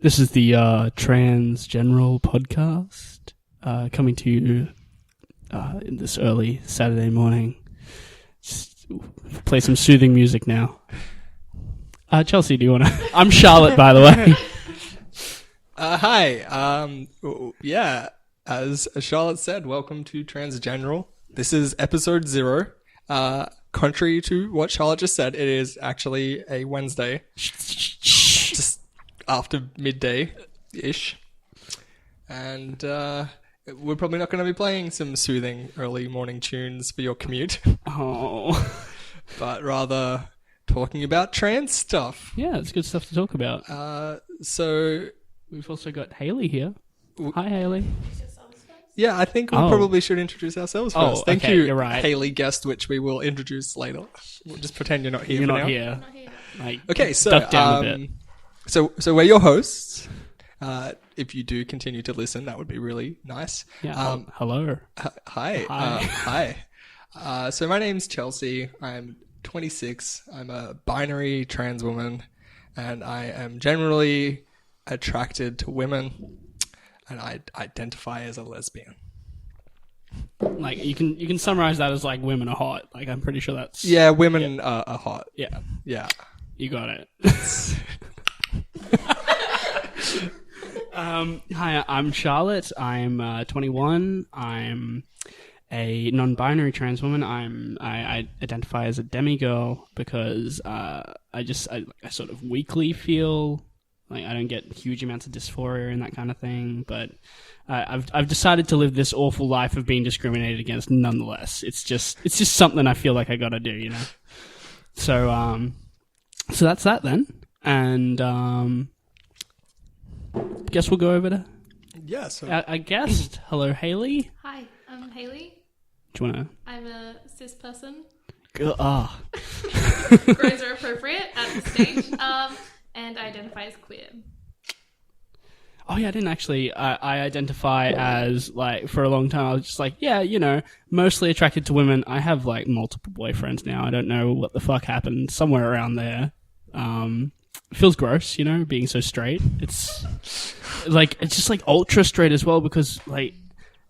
This is the Transgender podcast coming to you in this early Saturday morning. Just play some soothing music now. Chelsea, do you want to... I'm Charlotte, by the way. Hi. Yeah, as Charlotte said, welcome to Transgender. This is episode 0. Contrary to what Charlotte just said, it is actually a Wednesday. Just after midday-ish. And we're probably not going to be playing some soothing early morning tunes for your commute. Oh. But rather talking about trans stuff. Yeah, it's good stuff to talk about. So we've also got Hayley here. Hi, Hayley. Yeah, I think we probably should introduce ourselves first. Thank you, you're right. Hayley guest, which we will introduce later. We'll just pretend you're not here. You're for not now. here. Like, Okay, so duck down a bit. So we're your hosts. If you do continue to listen, that would be really nice. Yeah. Hello. Hi. Hi. So my name's Chelsea. I'm 26. I'm a binary trans woman, and I am generally attracted to women, and I identify as a lesbian. Like you can summarize that as like women are hot. Like I'm pretty sure that's women are hot. Yeah. You got it. Hi, I'm Charlotte. I'm 21. I'm a non-binary trans woman. I identify as a demigirl because I sort of weakly feel like I don't get huge amounts of dysphoria and that kind of thing. But I've decided to live this awful life of being discriminated against. Nonetheless, it's just something I feel like I gotta do, you know. So that's that then, and guess we'll go over to our guest. Hello, Hayley. Hi, I'm Hayley. Do you wanna? I'm a cis person. Grows are appropriate at this stage. And I identify as queer. Oh yeah, I didn't actually. I identify as, like, for a long time I was just like, yeah, you know, mostly attracted to women. I have like multiple boyfriends now. I don't know what the fuck happened. Somewhere around there. It feels gross, you know, being so straight. It's just like ultra straight as well, because like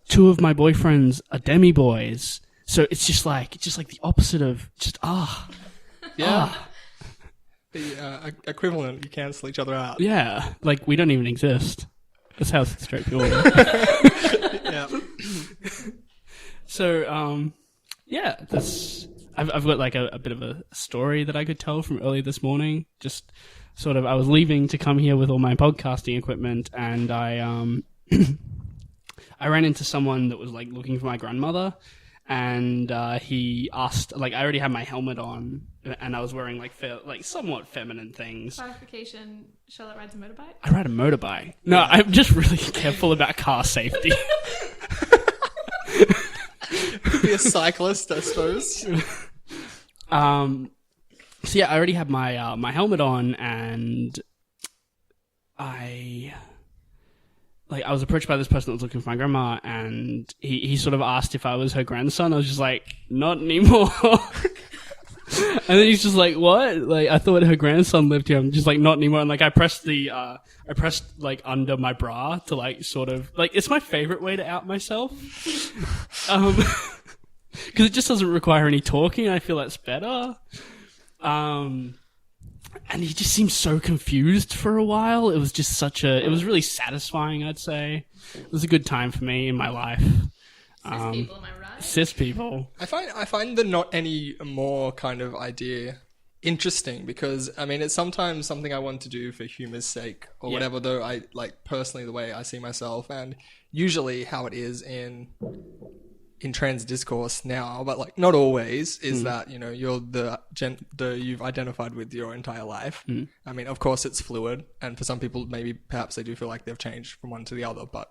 2 of my boyfriends are demi boys. So it's just like the opposite of just The equivalent, you cancel each other out. Yeah, like we don't even exist. That's how straight people are. Yeah. So, I've got like a bit of a story that I could tell from earlier this morning. Just sort of, I was leaving to come here with all my podcasting equipment, and I ran into someone that was like looking for my grandmother, and he asked, like, I already had my helmet on, and I was wearing like somewhat feminine things. Clarification: Charlotte rides a motorbike. I ride a motorbike. No, I'm just really careful about car safety. Could be a cyclist, I suppose. So yeah, I already had my my helmet on, and I was approached by this person that was looking for my grandma, and he sort of asked if I was her grandson. I was just like, not anymore. And then he's just like, what? Like, I thought her grandson lived here. I'm just like, not anymore. And like, I pressed like under my bra to like sort of like, it's my favorite way to out myself. Because it just doesn't require any talking. I feel that's better. And he just seemed so confused for a while. It was just it was really satisfying, I'd say. It was a good time for me in my life. Cis people, am I right? Cis people. I find the not any more kind of idea interesting, because I mean, it's sometimes something I want to do for humor's sake or whatever, though I like personally the way I see myself, and usually how it is in trans discourse now, but like not always, is that, you know, you're the you've identified with your entire life. I mean, of course it's fluid, and for some people maybe perhaps they do feel like they've changed from one to the other, but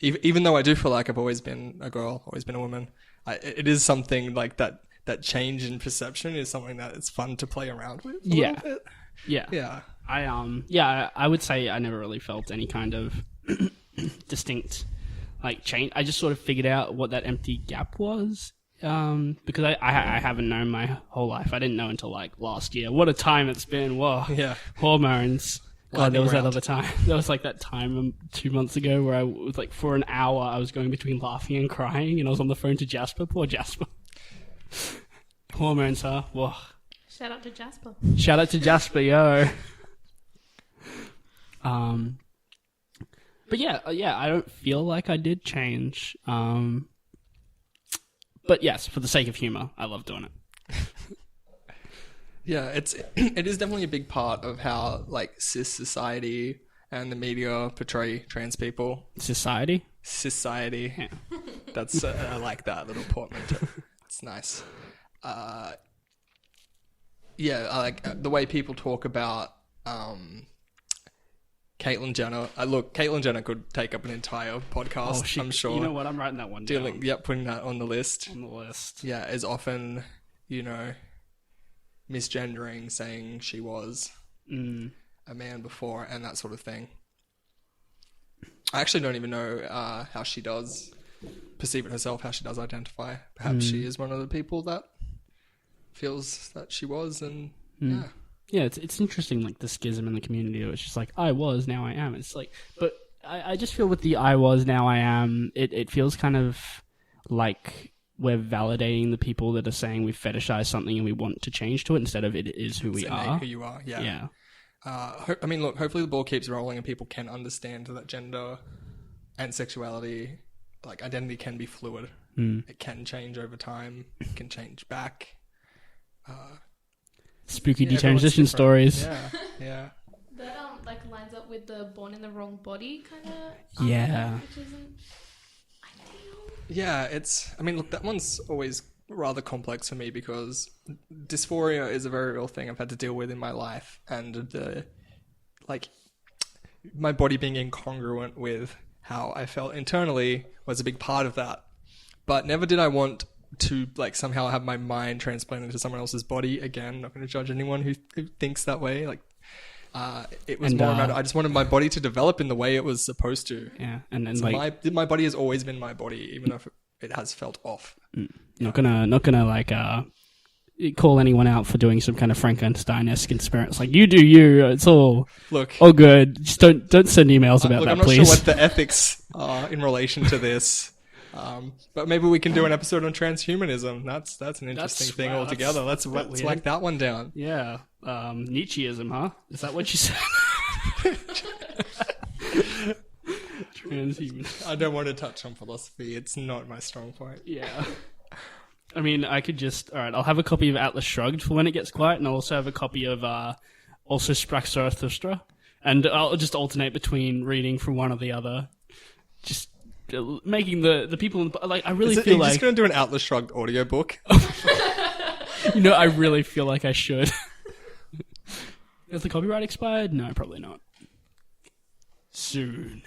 even though I do feel like I've always been a girl, always been a woman, it is something like that change in perception is something that it's fun to play around with a little bit. Yeah. I would say I never really felt any kind of distinct like change. I just sort of figured out what that empty gap was, because I haven't known my whole life. I didn't know until like last year. What a time it's been. Whoa. Yeah. Hormones. God, there was that round. other time. There was like that time 2 months ago where I was like, for an hour, I was going between laughing and crying, and I was on the phone to Jasper. Poor Jasper. Hormones, huh? Whoa. Shout out to Jasper. Shout out to Jasper, yo. But yeah, I don't feel like I did change. But yes, for the sake of humor, I love doing it. Yeah, it is definitely a big part of how like cis society and the media portray trans people. Society? Society. Yeah. That's I like that little portmanteau. It's nice. Yeah, I like the way people talk about Caitlyn Jenner. Look, Caitlyn Jenner could take up an entire podcast. I'm sure. You know what? I'm writing that one down. Yep, putting that on the list. On the list. Yeah, is often, misgendering, saying she was a man before, and that sort of thing. I actually don't even know how she does perceive it herself, how she does identify. Perhaps she is one of the people that feels that she was, and yeah. Yeah, it's interesting, like, the schism in the community. It's just like, I was, now I am. It's like, but I just feel with the I was, now I am, it feels kind of like we're validating the people that are saying we fetishize something and we want to change to it instead of it is who we are. Who you are, yeah. Yeah. I mean, look, hopefully the ball keeps rolling and people can understand that gender and sexuality, like, identity can be fluid. It can change over time. It can change back. Spooky detransition stories. Yeah. That like lines up with the born in the wrong body kind of. Yeah. Which isn't ideal. Yeah, I mean, look, that one's always rather complex for me because dysphoria is a very real thing I've had to deal with in my life, and my body being incongruent with how I felt internally was a big part of that. But never did I want to like somehow have my mind transplanted to someone else's body. Again, not going to judge anyone who thinks that way. Like, it was more about I just wanted my body to develop in the way it was supposed to. Yeah, and then So like my body has always been my body, even if it has felt off. not gonna like call anyone out for doing some kind of Frankenstein-esque experiment. Like, you do you. It's all good. Just don't send emails about that, I'm not please. sure what the ethics are in relation to this. But maybe we can do an episode on transhumanism. That's an interesting thing altogether. Let's like that one down. Yeah. Nietzscheism, huh? Is that what you said? Transhuman. I don't want to touch on philosophy. It's not my strong point. Yeah. I mean, I could just... Alright, I'll have a copy of Atlas Shrugged for when it gets quiet, and I'll also have a copy of also Sprach Zarathustra. And I'll just alternate between reading from one or the other. Just making the people in the... Like, I really feel like... You're just going to do an Atlas Shrugged audiobook? I really feel like I should. Has the copyright expired? No, probably not. Soon.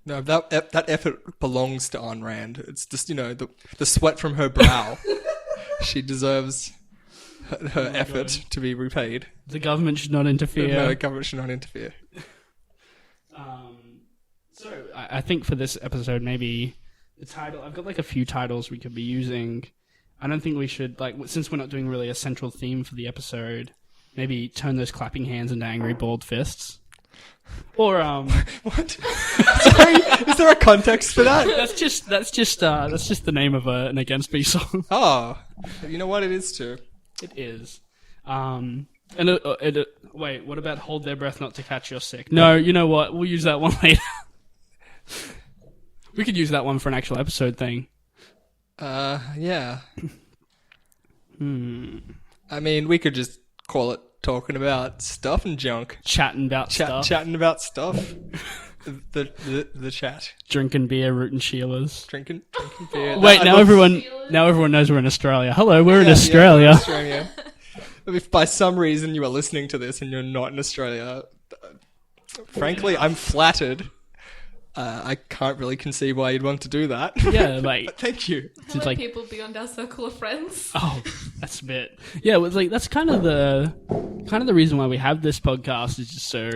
No, that effort belongs to Ayn Rand. It's just, the sweat from her brow. She deserves her effort to be repaid. The government should not interfere. No, the government should not interfere. So I think for this episode, maybe the title... I've got like a few titles we could be using. I don't think we should, like, since we're not doing really a central theme for the episode, maybe turn those clapping hands into angry bald fists. Or What? Sorry, is there a context for that? that's just the name of an Against Me song. Oh, you know what it is too. It is. Wait, what about Hold Their Breath Not to Catch Your Sick? No, you know what? We'll use that one later. We could use that one for an actual episode thing. Yeah. I mean, we could just call it talking about stuff and junk. Chatting about stuff. Chatting about stuff. the chat. Drinking beer, rooting Sheilas. Drinking beer. Wait, now everyone knows we're in Australia. Hello, we're in Australia. Yeah, Australia. If by some reason you are listening to this and you're not in Australia, frankly, I'm flattered. I can't really conceive why you'd want to do that. Yeah, like... But thank you. Let like, people beyond our circle of friends. Oh, that's a bit... Yeah, well, like, that's kind of the reason why we have this podcast, is just so...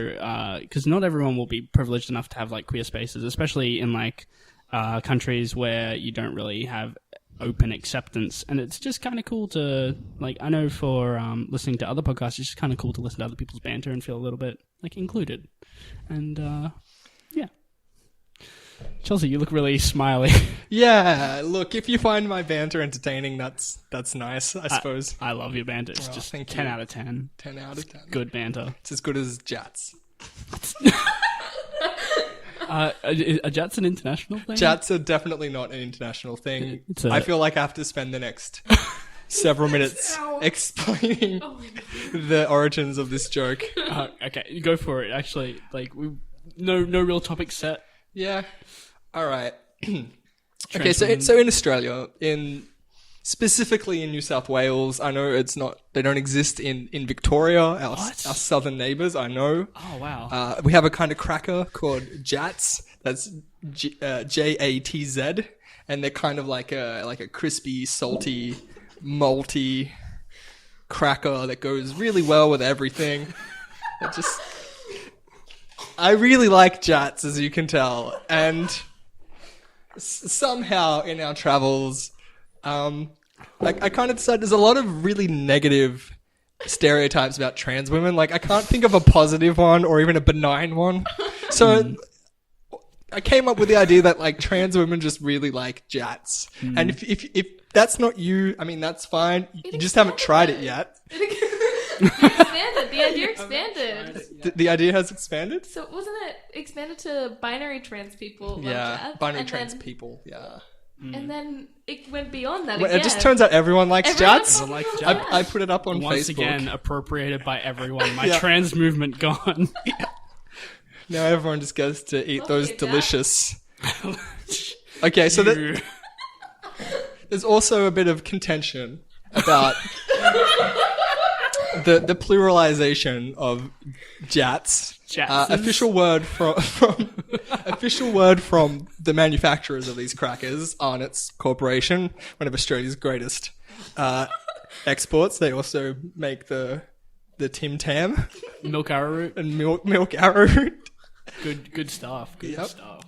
Because not everyone will be privileged enough to have, like, queer spaces, especially in, like, countries where you don't really have open acceptance. And it's just kind of cool to... Like, I know for listening to other podcasts, it's just kind of cool to listen to other people's banter and feel a little bit like included. And yeah. Chelsea, you look really smiley. Yeah, look, if you find my banter entertaining, that's nice, I suppose. I love your banter. It's Oh, just thank 10 you. out of 10. 10 out of 10. Good banter. It's as good as Jats. Are Jats an international thing? Jats are definitely not an international thing. It's a- I feel like I have to spend the next several minutes Ow. explaining Oh my God. the origins of this joke. Okay, go for it. Actually, like no real topic set. Yeah. All right. Okay, so in Australia, specifically in New South Wales, I know they don't exist in Victoria, our southern neighbours, I know. Oh wow. We have a kind of cracker called Jats. That's Jatz, and they're kind of like a crispy, salty, malty cracker that goes really well with everything. I really like Jats, as you can tell, and somehow in our travels, I kind of decided there's a lot of really negative stereotypes about trans women. Like, I can't think of a positive one or even a benign one. So I came up with the idea that like trans women just really like Jats, and if that's not you, I mean that's fine. You just haven't tried it yet. Expanded. The idea expanded. The idea has expanded. So wasn't it expanded to binary trans people? love Yeah, Jats, binary and trans then- people. Yeah. And then it went beyond that Well, again. it just turns out everyone likes Everyone Jats. fucking Like loves Jats. Jats. I put it up on Once Facebook. again, appropriated by everyone. My Yeah. trans movement gone. Now everyone just gets to eat Love those you, Jats. delicious. Okay, so You- there's also a bit of contention about the pluralization of Jats. Jatses? Official word from the manufacturers of these crackers, Arnott's Corporation, one of Australia's greatest exports. They also make the Tim Tam Milk arrowroot. and milk arrowroot. Good stuff. Good Yep. stuff.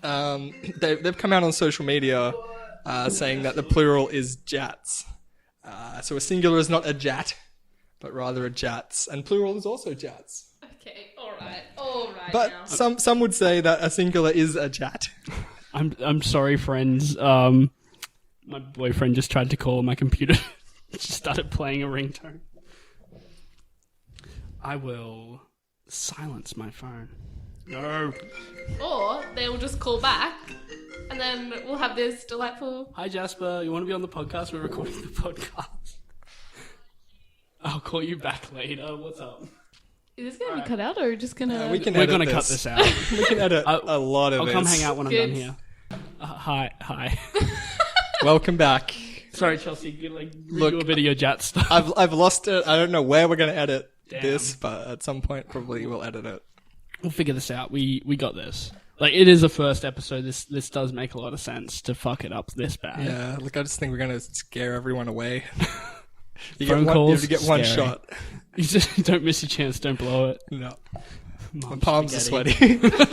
They've come out on social media saying that the plural is Jats. So a singular is not a Jat, but rather a Jats, and plural is also Jats. Okay, all right But now. some would say that a singular is a Jat. I'm sorry, friends. My boyfriend just tried to call my computer. Just started playing a ringtone. I will silence my phone. No. Or they will just call back, and then we'll have this delightful. Hi Jasper, you want to be on the podcast? We're recording the podcast. I'll call you back later. What's up? Is this gonna be cut out, or are we just gonna? We can We're edit gonna this. cut this out. We can edit a lot of I'll this. come hang out when I'm Good. done here. Hi. Welcome back. Sorry, Chelsea. You like Look, redo a bit of your Jat stuff. I've lost it. I don't know where we're gonna edit Damn. this, but at some point probably we'll edit it. We'll figure this out. We got this. Like, it is a first episode. This does make a lot of sense to fuck it up this bad. Yeah, look, I just think we're gonna scare everyone away. Phone calls, you get one scary. shot. You just don't miss your chance. Don't blow it. No, my Mom palms are spaghetti. sweaty.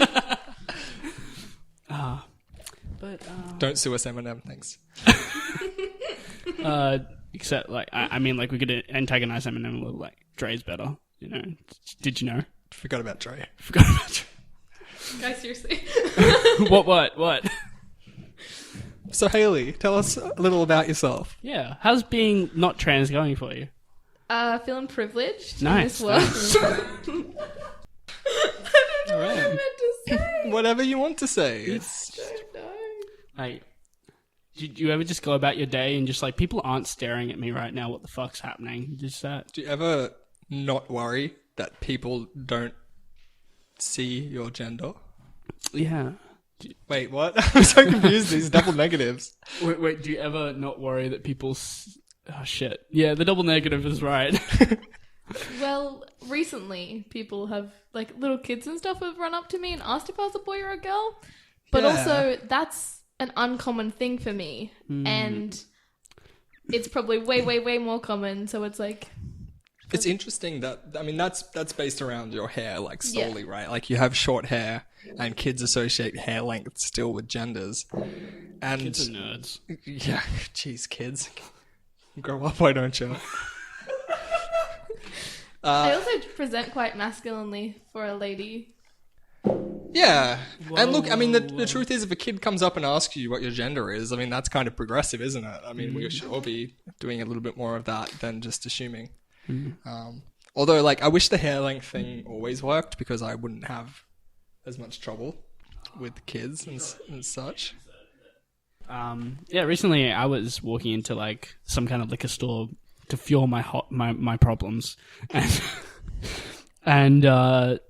But Don't sue us, Eminem. Thanks. except like I mean, like we could antagonize Eminem a little. Like Dre's better. You know? Did you know? Forgot about Dre. Forgot about Dre. Guys, seriously. What? So Haley, tell us a little about yourself. Yeah. How's being not trans going for you? Feeling privileged. Nice. In this world. I don't know what I Alright. meant to say. Whatever you want to say. It's I don't know. Like, do you ever just go about your day and just like, people aren't staring at me right now. What the fuck's happening? Just that. Do you ever not worry that people don't see your gender? Yeah. Wait, what? I'm so confused. These double negatives. Wait. Do you ever not worry that people? Oh shit. Yeah, the double negative is right. Well, recently, people have, like, little kids and stuff have run up to me and asked if I was a boy or a girl. But Yeah. also, that's an uncommon thing for me. And it's probably way, way, way more common. So it's like, It's interesting that, I mean, that's based around your hair, like, solely, right? Like, you have short hair, and kids associate hair length still with genders. And, Kids are nerds. yeah, jeez, kids. Grow up, why don't you? I also present quite masculinely for a lady. Yeah. And look, I mean, the truth is, if a kid comes up and asks you what your gender is, I mean, that's kind of progressive, isn't it? I mean, we should all be doing a little bit more of that than just assuming. Although, like, I wish the hair length thing always worked because I wouldn't have as much trouble with kids and such. Yeah, recently I was walking into like some kind of liquor store to fuel my problems, and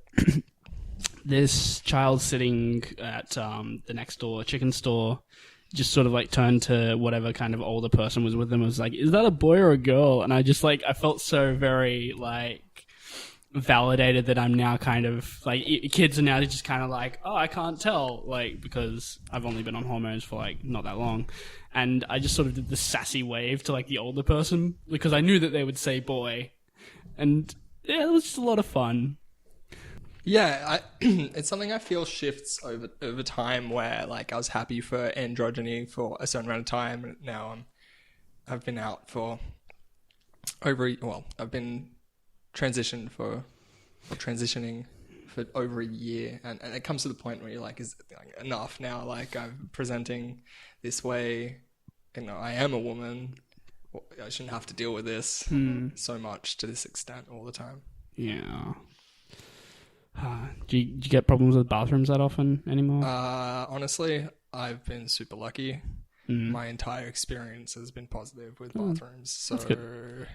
this child sitting at the next door chicken store just sort of like turned to whatever kind of older person was with them and was like, "Is that a boy or a girl?" And I just like I felt so very like validated that I'm now kind of like kids are now just kind of like, oh, I can't tell, like, because I've only been on hormones for like not that long, and I just sort of did the sassy wave to like the older person because I knew that they would say boy, and yeah, it was just a lot of fun. Yeah, it's something I feel shifts over time where like I was happy for androgyny for a certain amount of time, and now I've been out for I've been transitioning for over a year, and it comes to the point where you're like, is it like, enough now? Like, I'm presenting this way, you know, I am a woman. I shouldn't have to deal with this so much to this extent all the time. Yeah. Do you get problems with bathrooms that often anymore? Honestly, I've been super lucky. My entire experience has been positive with bathrooms. So that's good.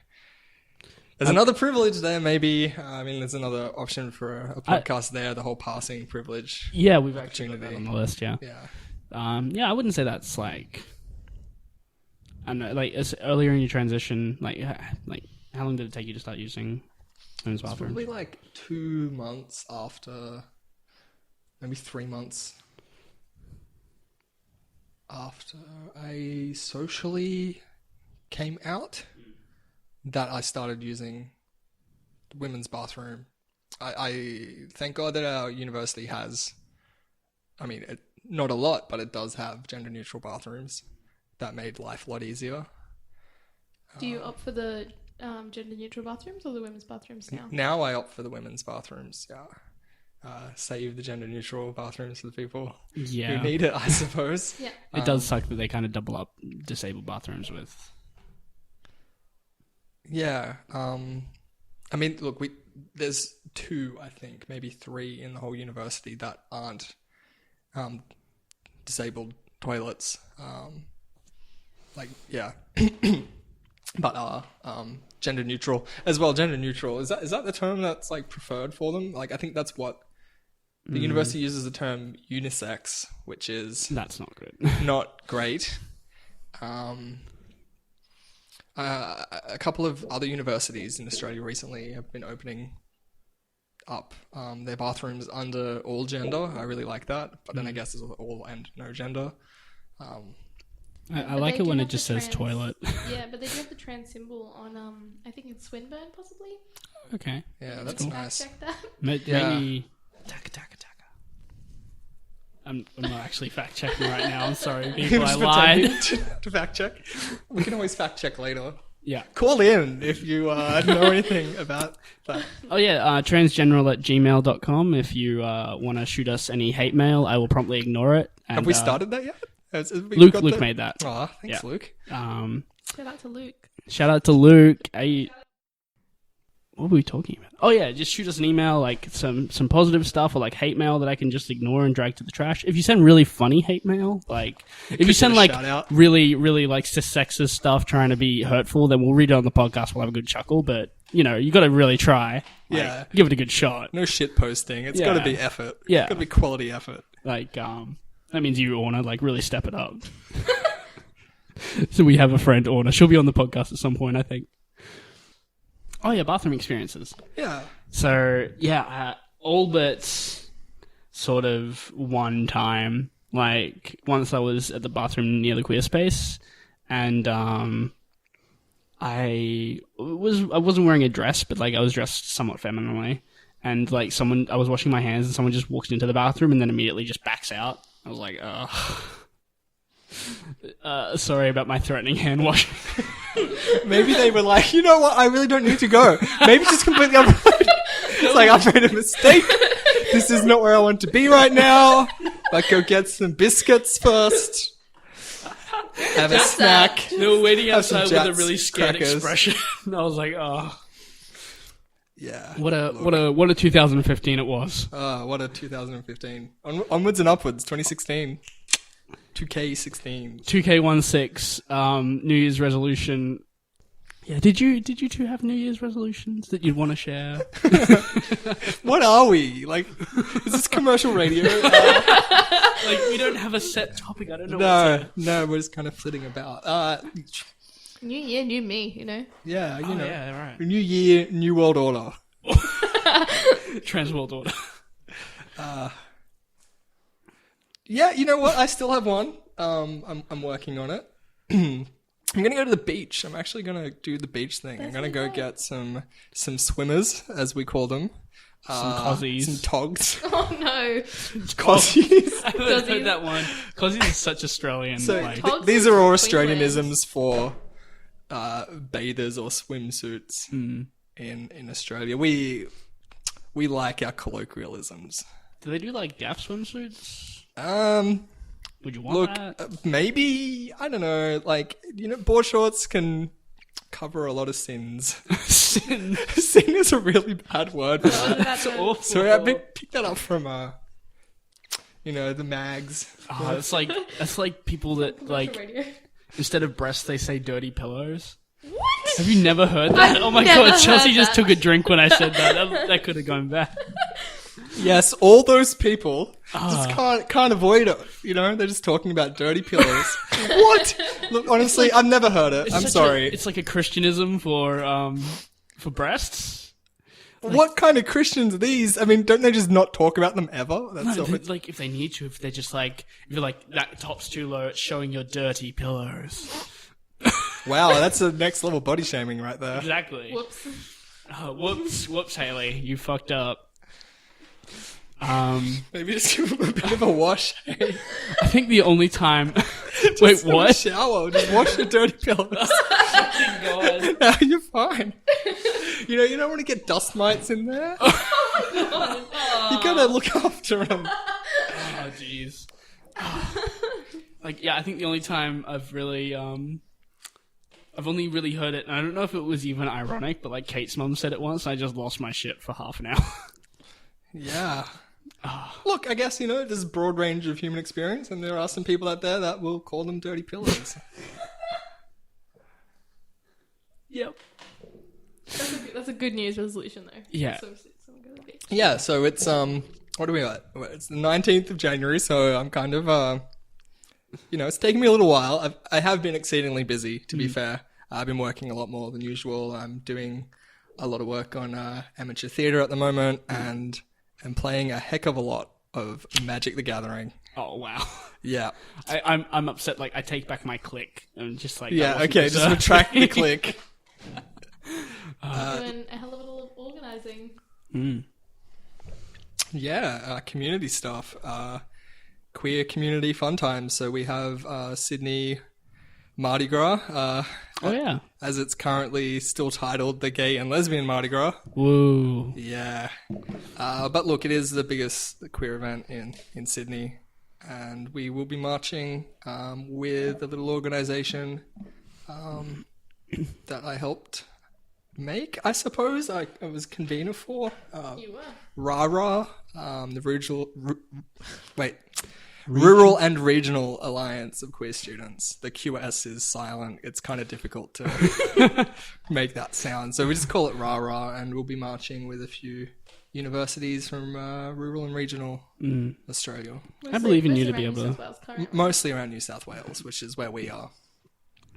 There's another privilege there, maybe. I mean, there's another option for a podcast there, the whole passing privilege. Yeah, we've actually got that on the list, yeah. Yeah. I wouldn't say that's like... I don't know, like, as earlier in your transition, like how long did it take you to start using women's bathrooms? Probably like 2 months after, maybe 3 months after I socially came out, that I started using the women's bathroom. I thank God that our university has, I mean, not a lot, but it does have gender neutral bathrooms. That made life a lot easier. Do you opt for the gender neutral bathrooms or the women's bathrooms now? Now I opt for the women's bathrooms, yeah. Save the gender neutral bathrooms for the people who need it, I suppose. Yeah. It does suck that they kind of double up disabled bathrooms with... Yeah. I mean, look, there's 2, I think, maybe 3 in the whole university that aren't disabled toilets. But are gender neutral as well. Gender neutral, is that the term that's like preferred for them? Like, I think that's what the university uses the term unisex, which is that's not good. Not great. A couple of other universities in Australia recently have been opening up their bathrooms under all gender. I really like that, but then I guess it's all and no gender. I like it when it just says toilet. Yeah, but they do have the trans symbol on, I think it's Swinburne, possibly. Okay. Yeah, that's nice. Check that. Maybe... Taka. I'm not actually fact checking right now. I'm sorry, people. I lied. To fact check. We can always fact check later. Yeah. Call in if you know anything about that. Oh yeah, transgeneral@gmail.com. If you want to shoot us any hate mail, I will promptly ignore it. And, have we started that yet? Luke made that. Oh, thanks, yeah. Luke. Shout out to Luke. What were we talking about? Oh yeah, just shoot us an email, like some positive stuff or like hate mail that I can just ignore and drag to the trash. If you send really funny hate mail, like if you send like really, really like sexist stuff trying to be hurtful, then we'll read it on the podcast. We'll have a good chuckle, but you know, you got to really try. Like, give it a good shot. No shit posting. It's got to be effort. Yeah, got to be quality effort. Like that means you, Orna, like really step it up. So we have a friend, Orna. She'll be on the podcast at some point, I think. Oh yeah, bathroom experiences. Yeah. So yeah, all but sort of one time. Like once I was at the bathroom near the queer space, and I wasn't wearing a dress, but like I was dressed somewhat femininely, and like I was washing my hands, and someone just walks into the bathroom and then immediately just backs out. I was like, sorry about my threatening hand washing. Maybe they were like, you know what, I really don't need to go. Maybe just completely unrelated. It's like, I've made a mistake. This is not where I want to be right now. Like, go get some biscuits first. Have a snack. They were waiting Have some outside with a Jats, really scared crackers. expression. And I was like, oh, Yeah. what a 2015 it was. What a 2015. Onwards and upwards, 2016. 2K16. 2K16, New Year's resolution. Yeah, did you two have New Year's resolutions that you'd want to share? What are we? Like, is this commercial radio? Like, we don't have a set topic. I don't know. No, we're just kind of flitting about. New year, new me, you know? Yeah, you know. Yeah, right. New year, new world order. Trans world order. Yeah, you know what? I still have one. I'm working on it. I'm gonna go to the beach. I'm actually gonna do the beach thing. I'm gonna go get some swimmers, as we call them. Some cozies. Some togs. Oh no. Cozies. I haven't heard that one. Cozies is such Australian. So like, Togs these is are all Queensland. Australianisms for bathers or swimsuits in Australia. We like our colloquialisms. do they do like gaff swimsuits? Would you want Look, that? maybe, I don't know, like, you know, board shorts can cover a lot of sins. Sin. Sin is a really bad word for that. That's Awful. So I picked that up from, you know, the mags. Oh, that's like people that like radio. instead of breasts they say dirty pillows. What? Have you never heard that? I've Oh my never god, Chelsea heard just that. took a drink when I said that. That could have gone bad. Yes, all those people just Ah. can't avoid it. You know, they're just talking about dirty pillows. What? Look, honestly, I've never heard it. I'm Such sorry. it's like a Christianism for breasts. What kind of Christians are these? I mean, don't they just not talk about them ever? That's No, all it- like if they need to, if they're just like, if you're like that top's too low, it's showing your dirty pillows. Wow, that's a next level body shaming right there. Exactly. Whoops. Whoops, Haley, you fucked up. Maybe just give them a bit of a wash. Hey? I think the only time. Wait, Just have a what? shower. Just wash your dirty pillows. God. No, you're fine. You know, you don't want to get dust mites in there. You gotta look after them. Oh, jeez. Like, yeah, I think the only time I've really, I've only really heard it, and I don't know if it was even ironic, but like Kate's mum said it once, and I just lost my shit for half an hour. Yeah. Look, I guess, you know, there's a broad range of human experience, and there are some people out there that will call them dirty pillows. Yep. That's a good news resolution though. Yeah. So go to the beach. Yeah, so it's, what are we at? It's the 19th of January, so I'm kind of, you know, it's taken me a little while. I have been exceedingly busy, to be fair. I've been working a lot more than usual. I'm doing a lot of work on amateur theatre at the moment, and I'm playing a heck of a lot of Magic the Gathering. Oh, wow. Yeah. I'm upset, like, I take back my click. I'm just like, that Yeah, wasn't okay, just deserved. retract the click. Doing a hell of a lot of organising. Yeah, community stuff. Queer community fun times. So we have Sydney Mardi Gras, Oh, yeah. as it's currently still titled the Gay and Lesbian Mardi Gras. Woo. Yeah. But look, it is the biggest queer event in Sydney. And we will be marching with a little organisation that I helped make, I suppose. I was convener for. You were. RARA, the Rural and Regional Alliance of Queer Students. The QS is silent. It's kind of difficult to make that sound. So we just call it RARA, and we'll be marching with a few universities from rural and regional Australia. I believe in you to Mostly be around able New to- South Wales currently. Mostly around New South Wales, which is where we are.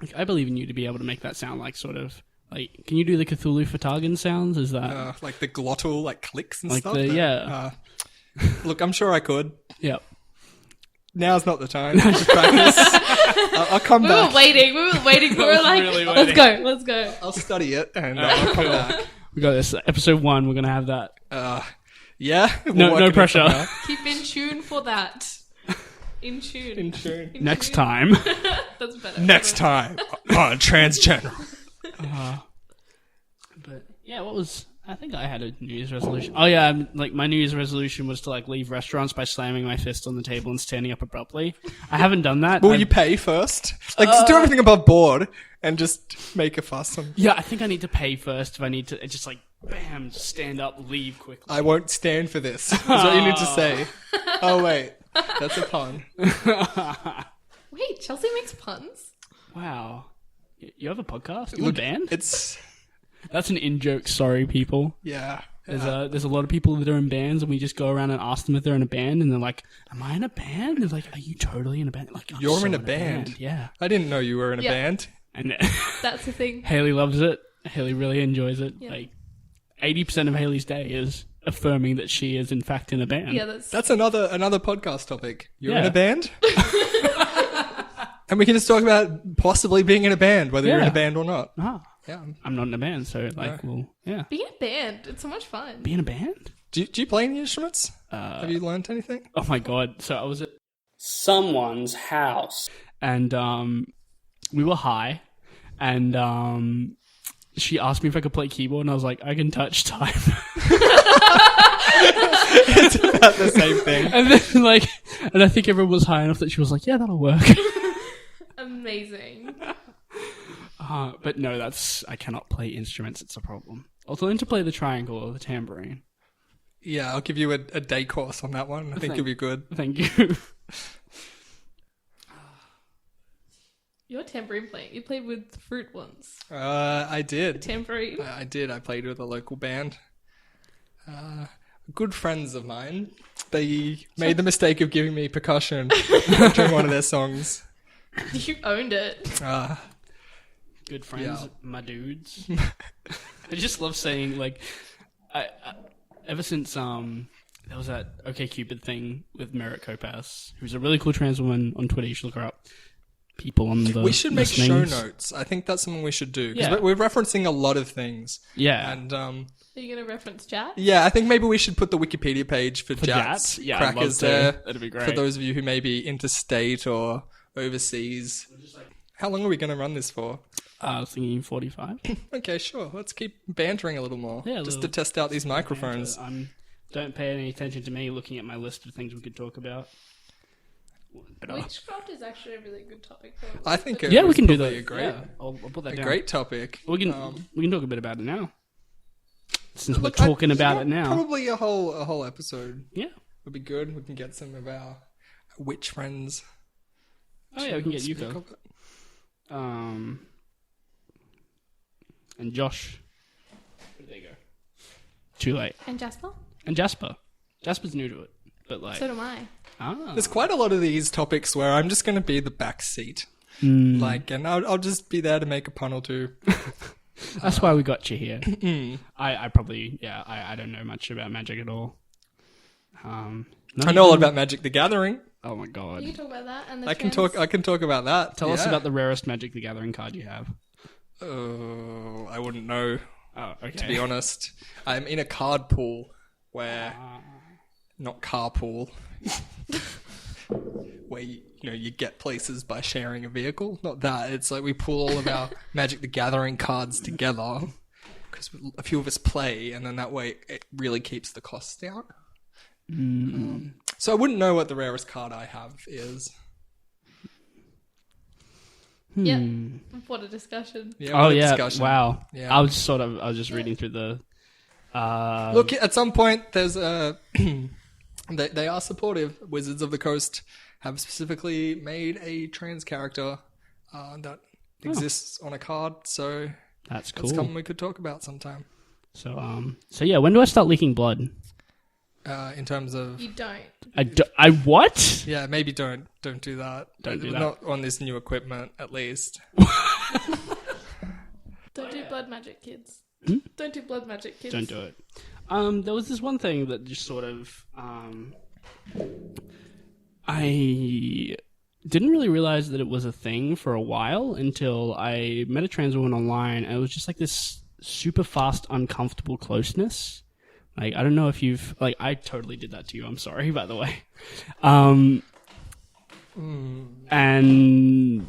Like, I believe in you to be able to make that sound like sort of, like, can you do the Cthulhu Fatagan sounds? Is that, Like the glottal, like clicks and Like stuff. the- that- yeah. Look, I'm sure I could. yep. Now's not the time. Just practice. I'll come We back. were waiting. We were waiting. We were like, really let's waiting. go. Let's go. I'll study it and I'll come back. We got this. Episode 1, we're going to have that. Yeah. No We'll work it pressure. somehow. Keep in tune for that. In tune. In tune. Next tune. time. That's better. Next time on Transgender. But yeah, what was? I think I had a New Year's resolution. Oh yeah, like my New Year's resolution was to like leave restaurants by slamming my fist on the table and standing up abruptly. I haven't done that. Will you pay first? Like, just do everything above board and just make a fuss. Yeah, I think I need to pay first if I need to just like bam, stand up, leave quickly. I won't stand for this. That's what you need to say. Oh wait, that's a pun. Wait, Chelsea makes puns? Wow, you have a podcast? You have a band? It's That's an in-joke. Sorry, people. yeah. There's a lot of people that are in bands, and we just go around and ask them if they're in a band, and they're like, "Am I in a band?" They're like, "Are you totally in a band?" Like, You're so in a band? Yeah. I didn't know you were in a Yeah. band. And That's the thing. Haley loves it. Haley really enjoys it. Yeah. Like 80% of Haley's day is affirming that she is in fact in a band. Yeah, That's another podcast topic. You're in Yeah. a band? And we can just talk about possibly being in a band, whether you're in Yeah. a band or not. Ah, Yeah. I'm not in a band, so like, well, yeah. Being a band, it's so much fun. Be in a band? Do you play any instruments? Have you learned anything? Oh my god! So I was at someone's house, and we were high, and she asked me if I could play keyboard, and I was like, I can touch time. It's about the same thing. And then and I think everyone was high enough that she was like, yeah, that'll work. Amazing. But no, I cannot play instruments. It's a problem. I'll learn to play the triangle or the tambourine. Yeah, I'll give you a day course on that one. I think you'll be good. Thank you. Your tambourine playing. You played with fruit once. I did. Tambourine. I did. I played with a local band. Good friends of mine. They made the mistake of giving me percussion during one of their songs. You owned it. Good friends, Yeah. my dudes. I just love saying like, I ever since there was that OkCupid thing with Merritt Kopass, who's a really cool trans woman on Twitter. You should look her up. People on the We should make show listenings. notes. I think that's something we should do. Because Yeah. we're referencing a lot of things. Yeah, And Are you going to reference chat? yeah, I think maybe we should put the Wikipedia page for Jats. Jats? Yeah, I'd love Crackers to. there. That'd be great. For those of you who may be interstate or overseas. How long are we going to run this for? I was thinking 45. Okay, sure. Let's keep bantering a little more. Yeah, a just little- to test out these microphones. Don't pay any attention to me looking at my list of things we could talk about. But, Witchcraft is actually a really good topic. For I think yeah, we was can do probably that. A great, Yeah, I'll put that a down. great topic. We can talk a bit about it now. Since Look, we're talking about it now. Probably a whole episode Yeah. would be good. We can get some of our witch friends. Oh yeah, we can get Speak Yuko. of it. And Josh. Where'd they go? Too late. And Jasper? And Jasper. Jasper's new to it. But like So am I. There's quite a lot of these topics where I'm just going to be the back seat. Mm. Like, and I'll just be there to make a pun or two. That's why we got you here. I probably I don't know much about magic at all. I know a lot about Magic the Gathering. Oh my You god. can talk about that. And the I can talk about that. Tell us yeah. about the rarest Magic the Gathering card you have. Oh, I wouldn't know, Oh, okay. to be honest. I'm in a card pool where, not carpool, where you get places by sharing a vehicle. Not that. It's like we pull all of our Magic the Gathering cards together because a few of us play, and then that way it really keeps the costs down. So I wouldn't know what the rarest card I have is. Yeah. What a discussion. Yeah, Oh what a yeah! discussion. Wow. Yeah. I was just reading through the. Look, at some point, there's a. they are supportive. Wizards of the Coast have specifically made a trans character that exists on a card, so That's cool. that's something we could talk about sometime. So yeah, when do I start leaking blood? In terms of, You don't. I what? yeah, maybe don't do that. Don't do that. Not on this new equipment, at least. Don't do blood magic, kids. Don't do blood magic, kids. Don't do it. There was this one thing that just sort of I didn't really realize that it was a thing for a while until I met a trans woman online, and it was just like this super fast, uncomfortable closeness. Like, I don't know if you've... Like, I totally did that to you. I'm sorry, by the way. And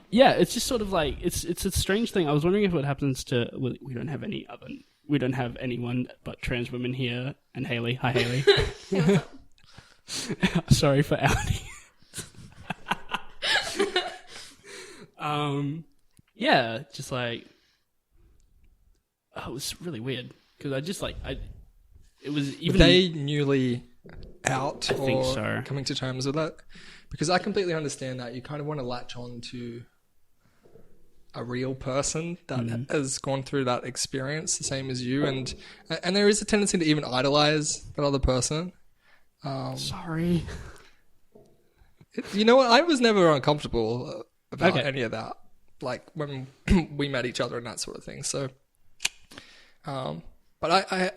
yeah, it's just sort of like it's a strange thing. I was wondering if what happens to we don't have anyone but trans women here. And Haley, hi Haley. Hey, what's up? Sorry for outing. Yeah, just like it was really weird because I just it was even Were they newly out I think or so. coming to terms with that? Because I completely understand that. You kind of want to latch on to a real person that has gone through that experience the same as you, and there is a tendency to even idolize that other person. Sorry. You know what? I was never uncomfortable about Okay. any of that. Like when we met each other and that sort of thing. So, but I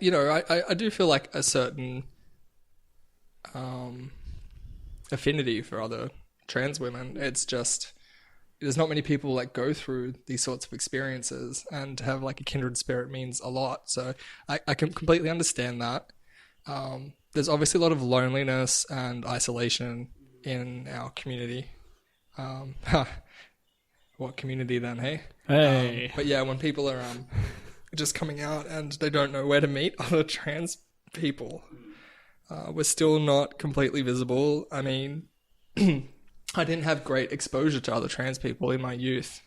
do feel like a certain affinity for other trans women. It's just there's not many people like go through these sorts of experiences, and to have like a kindred spirit means a lot. So I can completely understand that. There's obviously a lot of loneliness and isolation in our community. What community then, hey? Hey. But yeah, when people are just coming out and they don't know where to meet other trans people, we're still not completely visible. I mean, I didn't have great exposure to other trans people in my youth.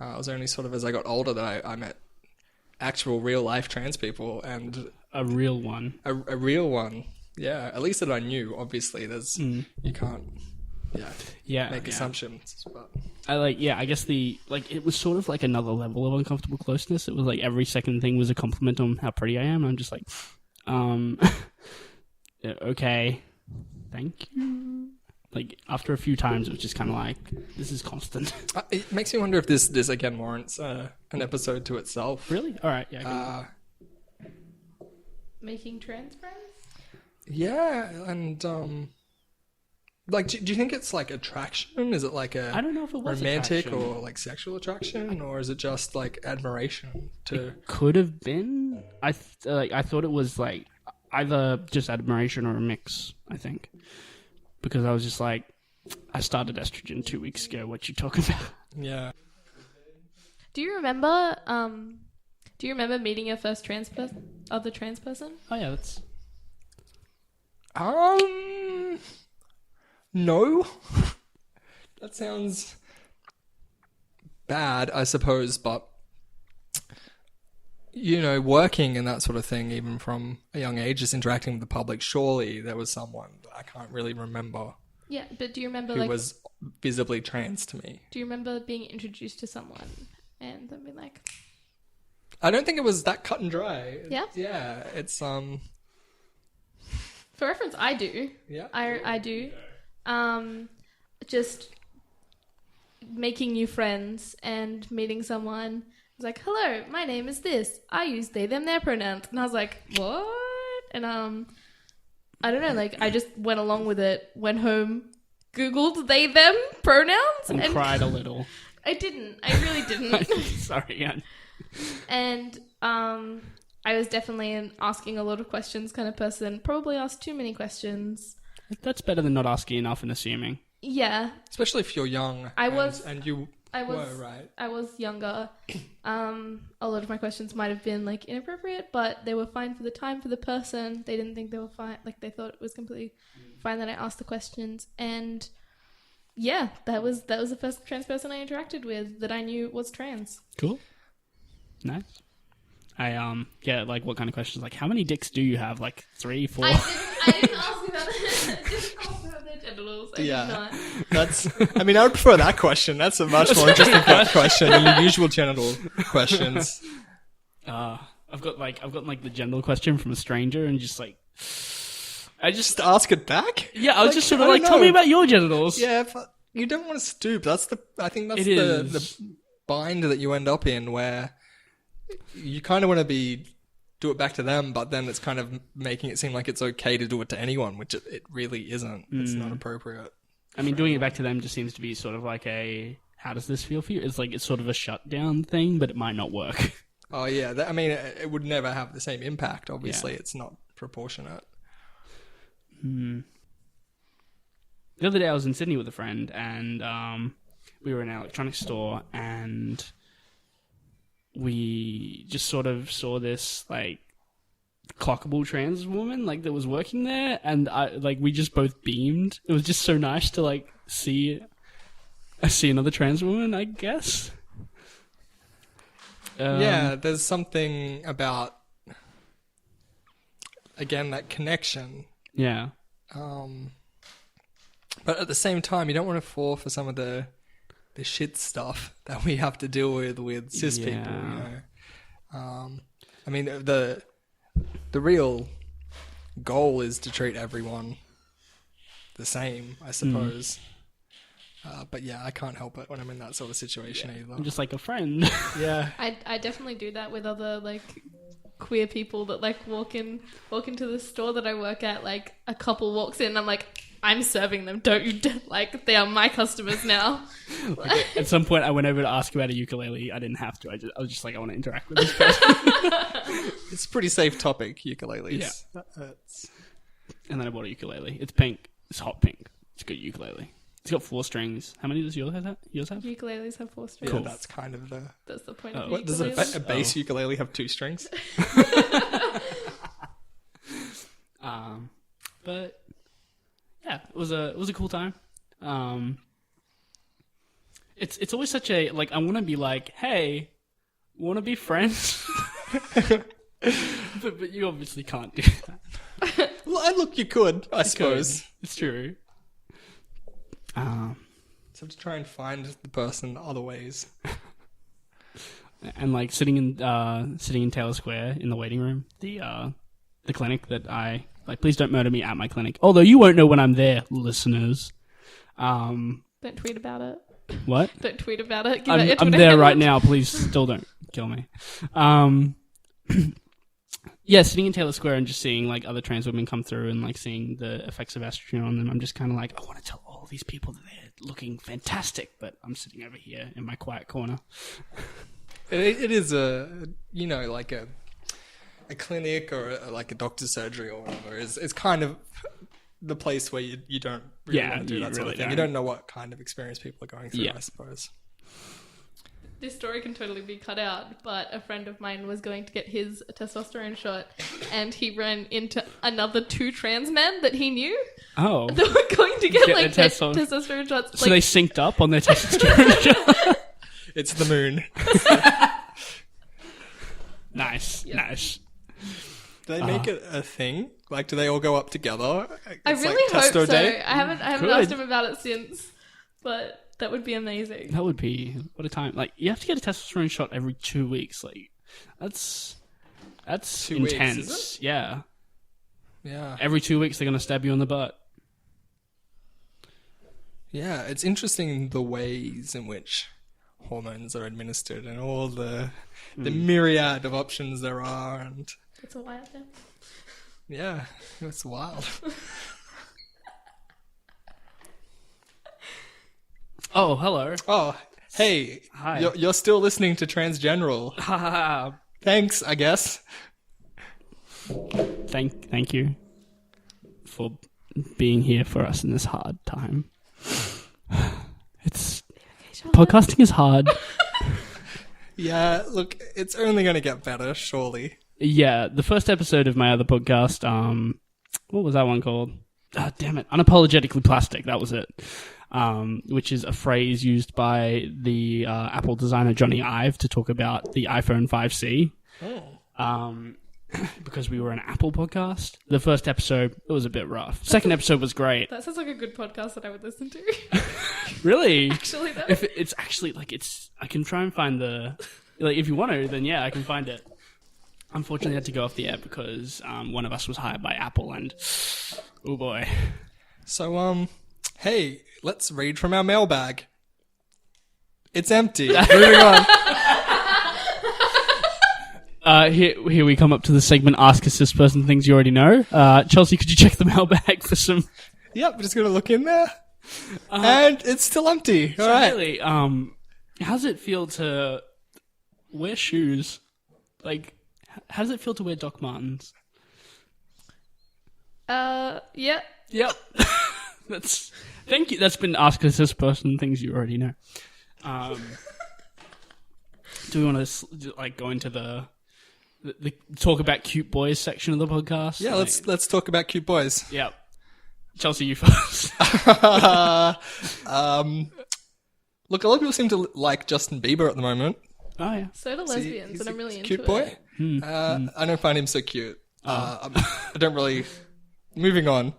It was only sort of as I got older that I met actual real life trans people, and A real one. a real one. Yeah, at least that I knew. Obviously, there's you can't Yeah. make yeah. assumptions. But I guess it was sort of like another level of uncomfortable closeness. It was like every second thing was a compliment on how pretty I am. I'm just like, yeah, okay, thank you. Like after a few times, it was just kind of like, this is constant. it makes me wonder if this again warrants an episode to itself. Really? All right. Yeah. Making trans friends? Yeah, and like, do you think it's like attraction? Is it like I don't know if it was romantic attraction. or like sexual attraction, or is it just like admiration to? Could have been. I thought it was like either just admiration or a mix. I think because I was just like, I started estrogen 2 weeks ago. What you talking about? Yeah. Do you remember? Do you remember meeting your first other trans person? Oh yeah, that's. No. That sounds bad, I suppose, but working and that sort of thing, even from a young age, just interacting with the public, surely there was someone that I can't really remember Yeah, but do you remember who was visibly trans to me. Do you remember being introduced to someone and then being like, I don't think it was that cut and dry. Yeah? Yeah, it's for reference, I do. yeah. I do. Just making new friends and meeting someone. It's like, hello, my name is this. I use they, them, their pronouns. And I was like, what? And I don't know, like I just went along with it, went home, Googled they, them pronouns. And cried a little. I didn't. I really didn't. Sorry, yeah. And I was definitely an asking a lot of questions kind of person. Probably asked too many questions. That's better than not asking enough and assuming. Yeah. Especially if you're young. I was right. I was younger. A lot of my questions might have been like inappropriate, but they were fine for the time, for the person. They didn't think they were fine. Like they thought it was completely fine that I asked the questions. And yeah, that was the first trans person I interacted with that I knew was trans. Cool. Nice. I like what kind of questions? Like how many dicks do you have? Like 3, 4? I didn't ask about I didn't ask about their genitals. I did not. That's. I mean, I would prefer that question. That's a much more interesting question than the usual genital questions. I've got the genital question from a stranger and just like I just Ask it back. yeah, I was Like, just sort of I like, don't tell me know. about your genitals. Yeah, but you don't want to stoop. I think that's It the is. bind that you end up in, where you kind of want to do it back to them, but then it's kind of making it seem like it's okay to do it to anyone, which it really isn't. It's not appropriate. I mean, doing it back to them just seems to be sort of like a how does this feel for you? It's like it's sort of a shutdown thing, but it might not work. Oh yeah, I mean, it would never have the same impact. Obviously, it's not proportionate. the other day I was in Sydney with a friend, and we were in an electronics store, and we just sort of saw this like clockable trans woman like that was working there, and we just both beamed. It was just so nice to like see another trans woman, I guess. Yeah, there's something about, again, that connection. Yeah. But at the same time, you don't want to fall for some of the shit stuff that we have to deal with cis people. You know, I mean, the real goal is to treat everyone the same, I suppose. But yeah, I can't help it when I'm in that sort of situation either. I'm just like a friend. Yeah, I definitely do that with other like queer people that like walk into the store that I work at. Like a couple walks in, and I'm like, I'm serving them. Don't you like? They are my customers now. At some point, I went over to ask about a ukulele. I didn't have to. I was just like, I want to interact with this person. it's a pretty safe topic, ukuleles. Yeah. And then I bought a ukulele. It's pink. It's hot pink. It's a good ukulele. It's got 4 strings. How many does yours have? Ukuleles have 4 strings. Yeah, that's kind of the... That's the point of What, does ukulele. a bass ukulele have 2 strings? But yeah, it was a cool time. It's always such a like I want to be like, hey, want to be friends? but you obviously can't do that. Well, look, you could, I suppose. It's true. So have to try and find the person other ways. And like sitting in Taylor Square in the waiting room, the clinic that I like. Please don't murder me at my clinic. Although you won't know when I'm there, listeners. Don't tweet about it. What? Don't tweet about it. Give out your I'm Twitter there handle. right now. Please, still don't kill me. Yeah, sitting in Taylor Square and just seeing like other trans women come through and like seeing the effects of estrogen on them, I'm just kind of like, I want to tell all these people that they're looking fantastic, but I'm sitting over here in my quiet corner. It is like a clinic or like a doctor's surgery or whatever. It's kind of the place where you don't really want to do that sort of thing. You don't know what kind of experience people are going through, I suppose. This story can totally be cut out, but a friend of mine was going to get his testosterone shot, and he ran into another 2 trans men that he knew. Oh. They were going to get like their testosterone shots. So they synced up on their testosterone shot? It's the moon. Nice. Do they make it a thing? Like, do they all go up together? I It's really like hope testo so. day? I haven't Good. asked him about it since, but that would be amazing. That would be what a time. Like you have to get a testosterone shot every 2 weeks. Like that's 2 weeks, intense. is Yeah. Yeah. Every 2 weeks they're gonna stab you in the butt. Yeah, it's interesting the ways in which hormones are administered and all the myriad of options there are, and It's all out there. yeah, it's wild. Oh, hello. Oh, hey, Hi. You're still listening to Transgeneral. Ha ha ha. Thanks, I guess. Thank you for being here for us in this hard time. Podcasting is hard. Yeah, look, it's only going to get better, surely. Yeah, the first episode of my other podcast, what was that one called? Ah, damn it. Unapologetically Plastic, that was it. Which is a phrase used by the Apple designer Johnny Ive to talk about the iPhone 5C. Oh. Because we were an Apple podcast. The first episode, it was a bit rough. Second episode was great. That sounds like a good podcast that I would listen to. Really? Actually, though. If it's actually like I can try and find if you want to, then yeah, I can find it. Unfortunately, I had to go off the air because one of us was hired by Apple, and oh boy. So, hey, let's read from our mailbag. It's empty. Moving on. Here we come up to the segment Ask a Cis Person Things You Already Know. Chelsea, could you check the mailbag for some... Yep, we're just going to look in there. And it's still empty. All right. Really, how does it feel to wear shoes? Like, how does it feel to wear Doc Martens? Yeah. Yep. Thank you. That's been asked as this person things you already know. Do we want to like go into the talk about cute boys section of the podcast? Yeah, Like, let's talk about cute boys. Yeah, Chelsea, you first. Look, a lot of people seem to like Justin Bieber at the moment. Oh yeah. So do lesbians, and I'm really into cute boy. it. I don't find him so cute. I don't really. Moving on.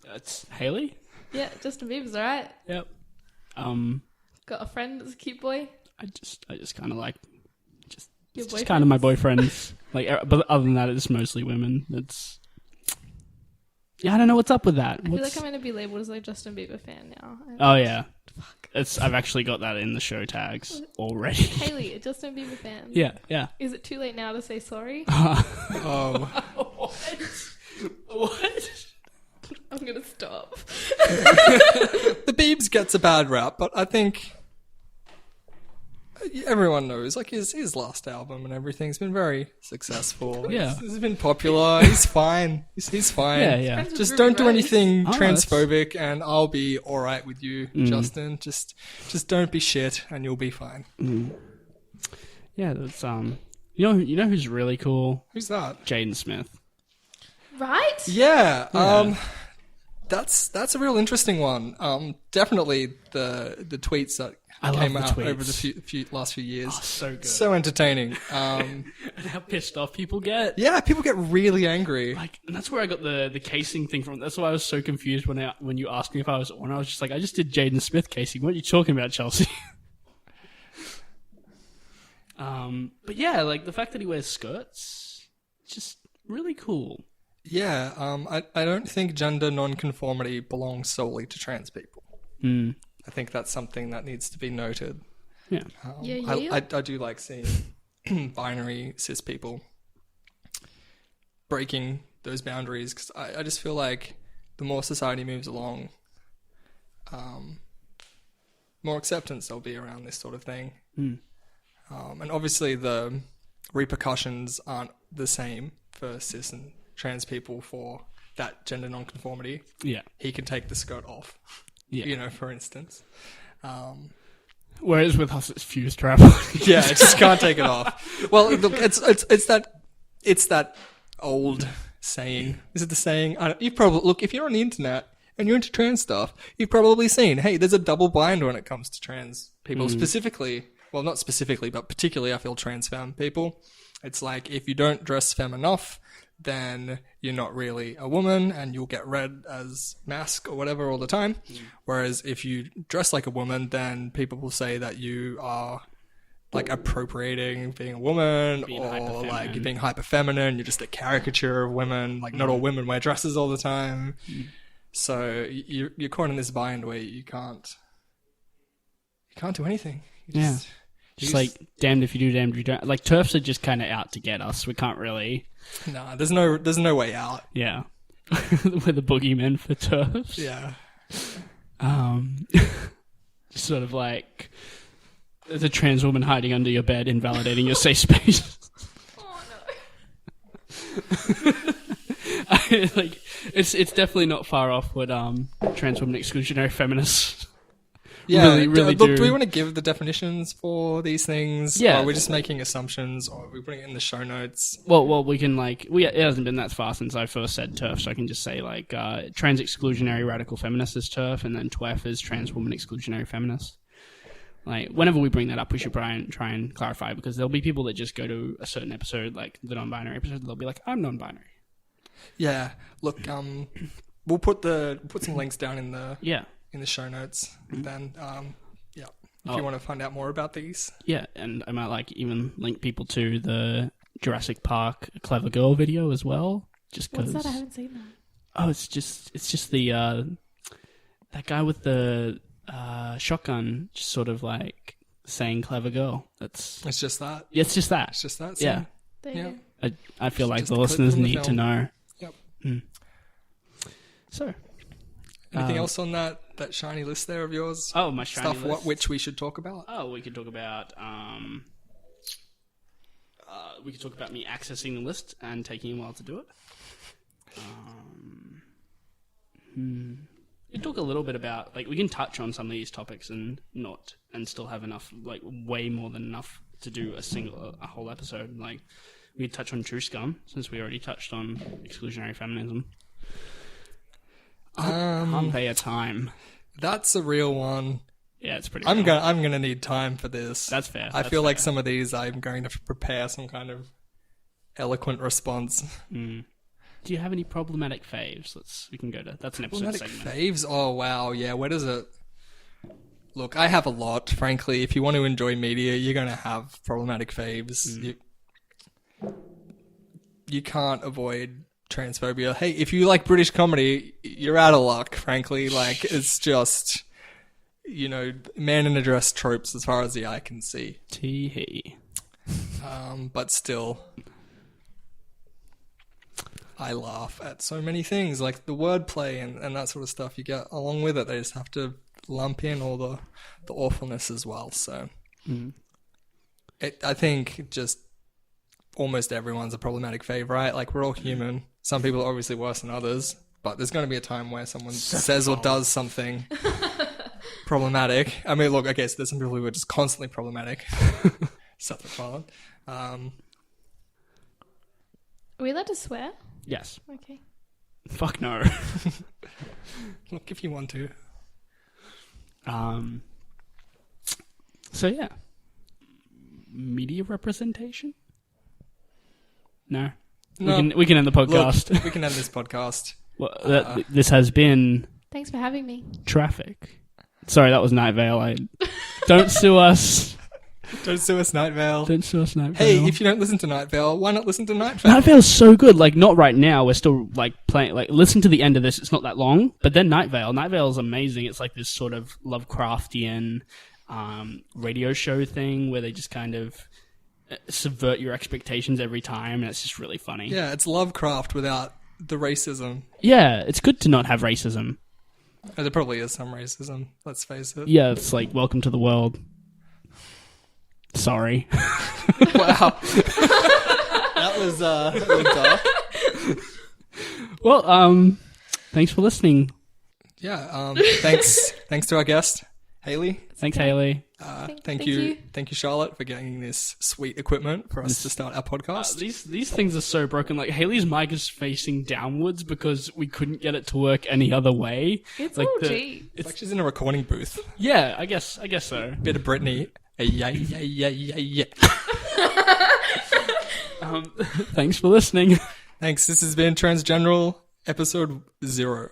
That's Haley. Yeah, Justin Bieber's alright. Yep. Got a friend that's a cute boy. I just kind of like Your just kind of my boyfriends. Like, but other than that, it's mostly women. It's I don't know what's up with that. I feel like I'm gonna be labeled as a Justin Bieber fan now. Oh yeah. Fuck. I've actually got that in the show tags already. Haley, a Justin Bieber fan. Yeah. Is it too late now to say sorry? Oh. What? I'm gonna stop. The Biebs gets a bad rap, but I think everyone knows, like, his last album and everything's been very successful. Yeah. He's been popular. He's fine. He's fine. Yeah. Friends with Just Ruby don't do Rose. anything Oh, transphobic, and I'll be all right with you, Justin. Just don't be shit, and you'll be fine. Yeah, that's you know who's really cool? Who's that? Jaden Smith. Right? Yeah. That's a real interesting one. Definitely the tweets that I love came the out tweets. over the last few years. Oh, so good. So entertaining. And how pissed off people get. Yeah, people get really angry. Like, and that's where I got the casing thing from. That's why I was so confused when you asked me if I was on. I was just like, I just did Jaden Smith casing. What are you talking about, Chelsea? But yeah, like the fact that he wears skirts, just really cool. Yeah, I don't think gender non-conformity belongs solely to trans people. I think that's something that needs to be noted. Yeah. I do like seeing binary cis people breaking those boundaries, because I just feel like the more society moves along, more acceptance there'll be around this sort of thing. And obviously the repercussions aren't the same for cis and trans people for that gender non-conformity. Yeah. He can take the skirt off, Yeah. for instance. Whereas with us, it's fused travel. Yeah, I just can't take it off. Well, look, it's that old saying. Is it the saying? You've probably look, if you're on the internet and you're into trans stuff, you've probably seen, hey, there's a double bind when it comes to trans people specifically. Well, not specifically, but particularly, I feel trans femme people. It's like, if you don't dress femme enough, then you're not really a woman, and you'll get read as masc or whatever all the time. Whereas if you dress like a woman, then people will say that you are like appropriating being a woman, or like you're being hyper feminine. You're just a caricature of women. Like, not all women wear dresses all the time. So you're caught in this bind where you can't do anything. Just like, damned if you do, damned if you don't. Like, TERFs are just kind of out to get us. We can't really. Nah, there's no way out. Yeah. We're the boogeymen for TERFs. Yeah. Just sort of like, there's a trans woman hiding under your bed, invalidating your safe space. Oh Like, it's definitely not far off what trans women exclusionary feminists. Yeah, really look, do. do we want to give the definitions for these things? Yeah. Or are we just making assumptions, or are we putting it in the show notes? Well, we can it hasn't been that far since I first said TERF, so I can just say like trans exclusionary radical feminist is TERF, and then TWEF is trans woman exclusionary feminist. Like, whenever we bring that up, we should try and clarify, because there'll be people that just go to a certain episode, like the non-binary episode, they'll be like, I'm non-binary. Yeah, look, we'll put some links down in the show notes. Then, if you want to find out more about these. Yeah, and I might like even link people to the Jurassic Park Clever Girl video as well. Just because. What's that? I haven't seen that. Oh, it's just the that guy with the shotgun, just sort of like saying "clever girl." It's just that. Yeah, it's just that. It's just that. Yeah. There you Yeah. go. I feel like Just the a clip listeners from the need to film. know. Yep. So. Anything else on that shiny list there of yours? Oh, my shiny stuff. list. Which we should talk about? Oh, we could talk about me accessing the list and taking a while to do it. We talk a little bit about, like, we can touch on some of these topics and still have enough, like, way more than enough to do a whole episode. Like, we touch on true scum, since we already touched on exclusionary feminism. Aren't they a time? That's a real one. Yeah, it's pretty. I'm gonna need time for this. That's fair. I feel like some of these I'm going to prepare some kind of eloquent response. Do you have any problematic faves? We can go to that's an episode Problematic segment. faves? Oh wow, yeah. Where does it? Look, I have a lot. Frankly, if you want to enjoy media, you're gonna have problematic faves. You can't avoid transphobia. Hey, if you like British comedy, you're out of luck. Frankly, like it's just. Man in a dress tropes as far as the eye can see. Tee-hee. But still, I laugh at so many things, like the wordplay and that sort of stuff you get along with it. They just have to lump in all the awfulness as well. So I think just almost everyone's a problematic fave, right? Like, we're all human. Some people are obviously worse than others, but there's going to be a time where someone says or does something problematic. I mean, look, okay, so there's some people who are just constantly problematic. Seth MacFarlane. Are we allowed to swear? Yes. Okay. Fuck no. Look, if you want to. So yeah. Media representation? No. No. We can end the podcast. Look, we can end this podcast. Well, this has been Thanks for having me. Traffic. Sorry, that was Night Vale. Don't sue us. Don't sue us, Night Vale. Don't sue us, Night Vale. Hey, if you don't listen to Night Vale, why not listen to Night Vale? Night Vale's so good. Like, not right now. We're still, like, playing. Like, listen to the end of this. It's not that long. But then Night Vale. Night Vale is amazing. It's like this sort of Lovecraftian radio show thing where they just kind of subvert your expectations every time. And it's just really funny. Yeah, it's Lovecraft without the racism. Yeah, it's good to not have racism. Oh, there probably is some racism, let's face it. Yeah, it's like, welcome to the world. Sorry. Wow. That was dark. Well, thanks for listening. Yeah, thanks to our guest, Haley. Thanks, Haley. Thank you, Charlotte, for getting this sweet equipment for us to start our podcast. These things are so broken. Like, Haley's mic is facing downwards because we couldn't get it to work any other way. It's like OG. It's like she's in a recording booth. Yeah, I guess so. Bit of Britney. Yeah. Thanks for listening. Thanks. This has been Transgender episode 0.